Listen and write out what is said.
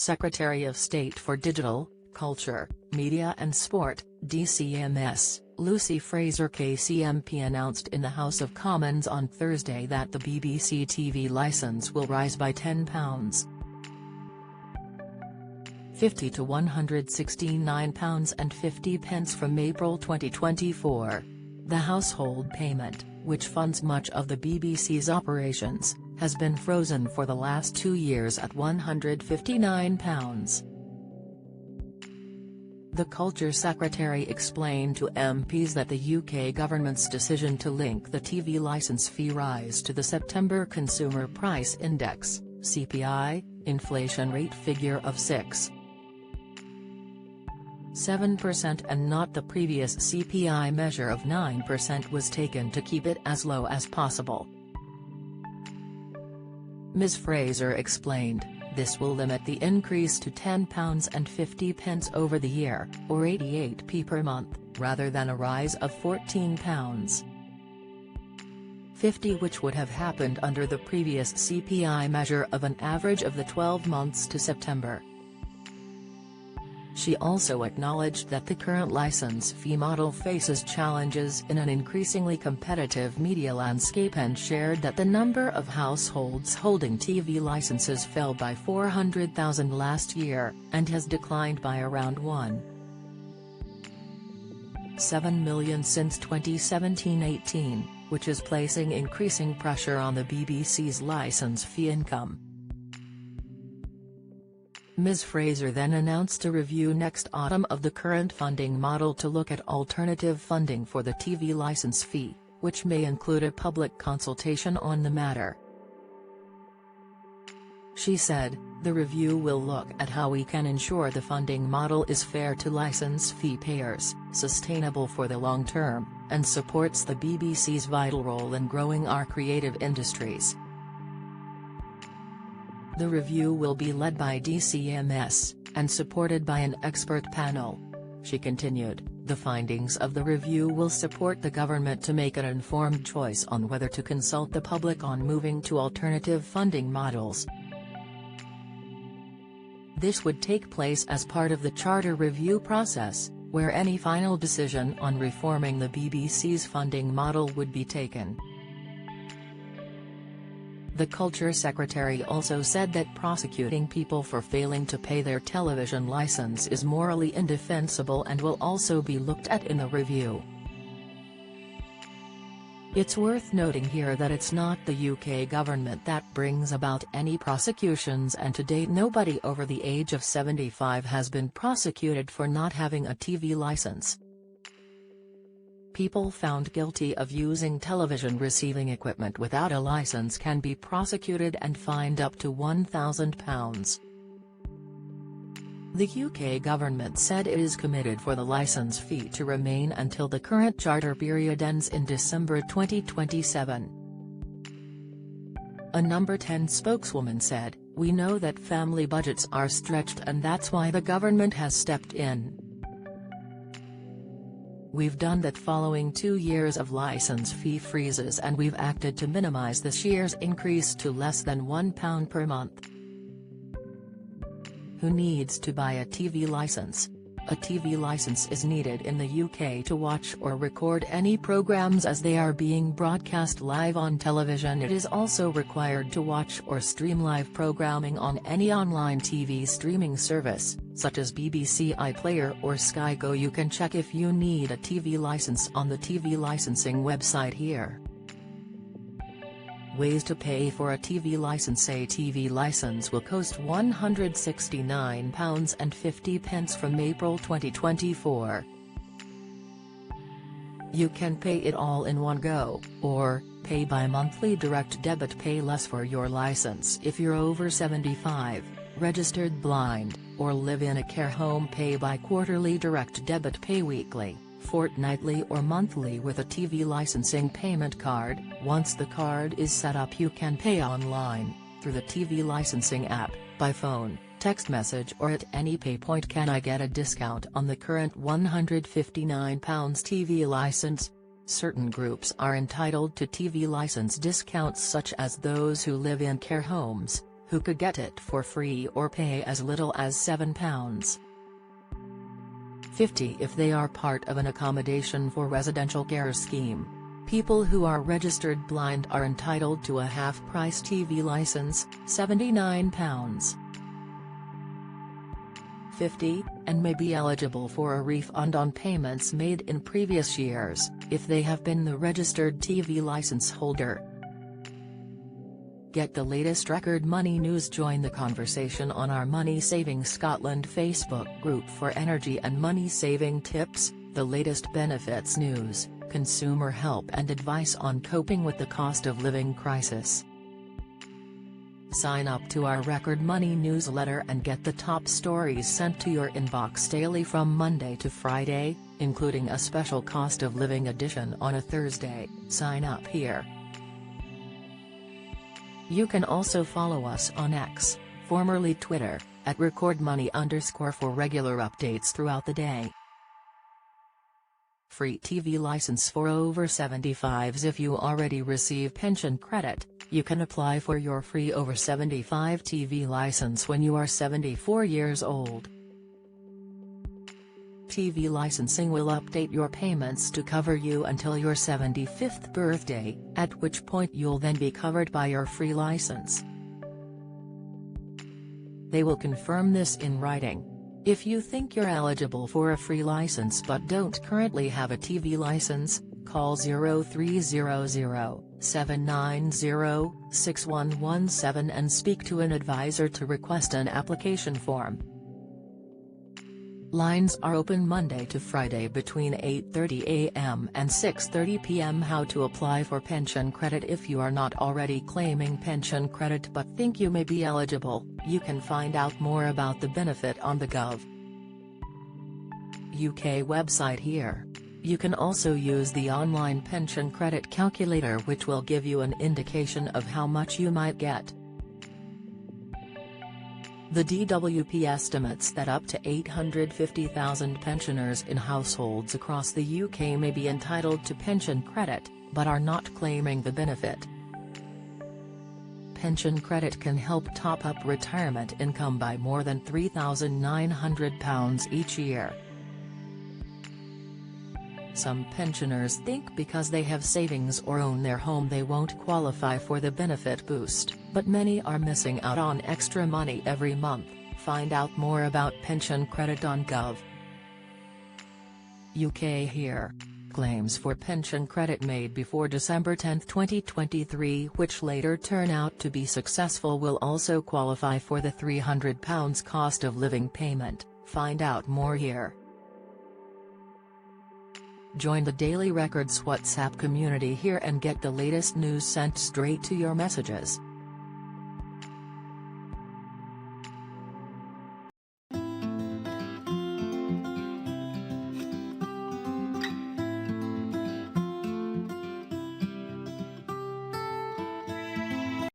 Secretary of State for Digital, Culture, Media and Sport, DCMS, Lucy Fraser KCMP announced in the House of Commons on Thursday that the BBC TV licence will rise by £10.50 to £169.50 from April 2024. The household payment, which funds much of the BBC's operations, has been frozen for the last 2 years at £159. The Culture Secretary explained to MPs that the UK government's decision to link the TV licence fee rise to the September Consumer Price Index (CPI) inflation rate figure of 6.7% and not the previous CPI measure of 9% was taken to keep it as low as possible. Ms Fraser explained, this will limit the increase to £10.50 over the year, or 88p per month, rather than a rise of £14.50 which would have happened under the previous CPI measure of an average of the 12 months to September. She also acknowledged that the current licence fee model faces challenges in an increasingly competitive media landscape and shared that the number of households holding TV licences fell by 400,000 last year, and has declined by around 1.7 million since 2017-18, which is placing increasing pressure on the BBC's licence fee income. Ms Fraser then announced a review next autumn of the current funding model to look at alternative funding for the TV licence fee, which may include a public consultation on the matter. She said, the review will look at how we can ensure the funding model is fair to licence fee payers, sustainable for the long term, and supports the BBC's vital role in growing our creative industries. The review will be led by DCMS, and supported by an expert panel. She continued, the findings of the review will support the government to make an informed choice on whether to consult the public on moving to alternative funding models. This would take place as part of the Charter review process, where any final decision on reforming the BBC's funding model would be taken. The Culture Secretary also said that prosecuting people for failing to pay their television licence is morally indefensible and will also be looked at in the review. It's worth noting here that it's not the UK government that brings about any prosecutions, and to date nobody over the age of 75 has been prosecuted for not having a TV licence. People found guilty of using television receiving equipment without a licence can be prosecuted and fined up to £1,000. The UK government said it is committed for the licence fee to remain until the current charter period ends in December 2027. A Number 10 spokeswoman said, "We know that family budgets are stretched and that's why the government has stepped in. We've done that following 2 years of licence fee freezes, and we've acted to minimise this year's increase to less than £1 per month." Who needs to buy a TV licence? A TV licence is needed in the UK to watch or record any programmes as they are being broadcast live on television. It is also required to watch or stream live programming on any online TV streaming service, such as BBC iPlayer or Sky Go. You can check if you need a TV licence on the TV licensing website here. Ways to pay for a TV licence. A TV licence will cost £169.50 from April 2024. You can pay it all in one go, or pay by monthly direct debit. Pay less for your licence if you're over 75, registered blind, or live in a care home. Pay by quarterly direct debit. Pay weekly, fortnightly or monthly with a TV licensing payment card. Once the card is set up, you can pay online, through the TV licensing app, by phone, text message or at any pay point. Can I get a discount on the current £159 TV licence? Certain groups are entitled to TV licence discounts, such as those who live in care homes, who could get it for free or pay as little as £7.50 if they are part of an accommodation for residential care scheme. People who are registered blind are entitled to a half-price TV license, £79.50, and may be eligible for a refund on payments made in previous years, if they have been the registered TV license holder. Get the latest Record Money news. Join the conversation on our Money Saving Scotland Facebook group for energy and money-saving tips, the latest benefits news, consumer help and advice on coping with the cost of living crisis. Sign up to our Record Money newsletter and get the top stories sent to your inbox daily from Monday to Friday, including a special cost of living edition on a Thursday. Sign up here. You can also follow us on X, formerly Twitter, at @recordmoney_ for regular updates throughout the day. Free TV license for over 75s. If you already receive pension credit, you can apply for your free over 75 TV license when you are 74 years old. TV licensing will update your payments to cover you until your 75th birthday, at which point you'll then be covered by your free license. They will confirm this in writing. If you think you're eligible for a free license but don't currently have a TV license, call 0300-790-6117 and speak to an advisor to request an application form. Lines are open Monday to Friday between 8:30 a.m. and 6:30 p.m. How to apply for pension credit. If you are not already claiming pension credit but think you may be eligible, you can find out more about the benefit on the Gov.uk website here. You can also use the online pension credit calculator, which will give you an indication of how much you might get. The DWP estimates that up to 850,000 pensioners in households across the UK may be entitled to pension credit, but are not claiming the benefit. Pension credit can help top up retirement income by more than £3,900 each year. Some pensioners think because they have savings or own their home they won't qualify for the benefit boost, but many are missing out on extra money every month. Find out more about pension credit on Gov.uk here. Claims for pension credit made before December 10, 2023, which later turn out to be successful, will also qualify for the £300 cost of living payment. Find out more here. Join the Daily Records WhatsApp community here and get the latest news sent straight to your messages.